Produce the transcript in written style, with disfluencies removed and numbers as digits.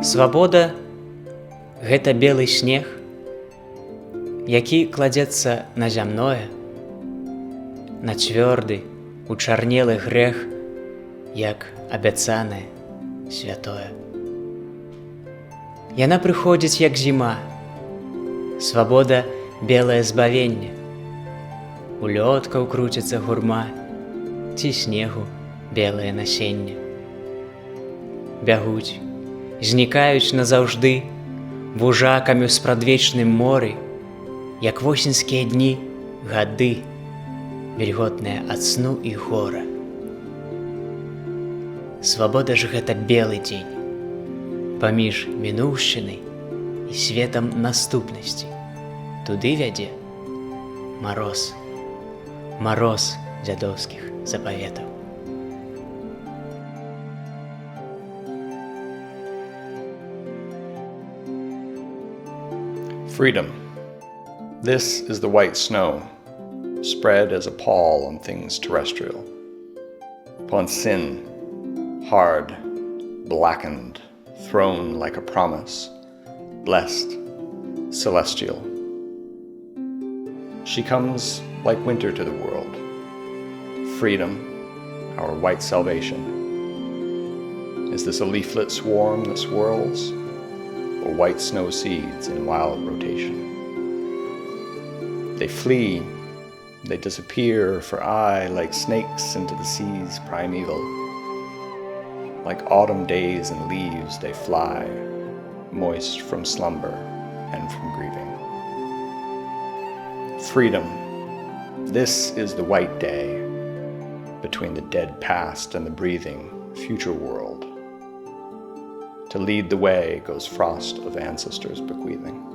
Свабода – гэта белы снег, які кладзецца на зямное, на цвёрды, учарнелы грэх, як абяцанае святое. Яна прыходзіць як зіма, свабода – белае збавенне. У лёткаў круціцца гурма, ці снегу белае насенне. Бягуць, знікаюць назаўжды, вужакамі ў спрадвечным моры, як восеньскія дні, гады, вільготныя ад сну і гора. Свабода ж гэта белы дзень, паміж мінуўшчынай і светам наступнасці. Туды вядзе мароз, мароз дзядоўскіх запаветаў. Freedom. This is the white snow, spread as a pall on things terrestrial, upon sin, hard, blackened, thrown like a promise, blessed, celestial. She comes like winter to the world, freedom, our white salvation. Is this a leaflet swarm that swirls, or white snow seeds in wild rotation? They flee, they disappear for aye like snakes into the sea's primeval. Like autumn days and leaves they fly, moist from slumber and from grieving. Freedom, this is the white day, between the dead past and the breathing future world. To lead the way goes frost of ancestors bequeathing.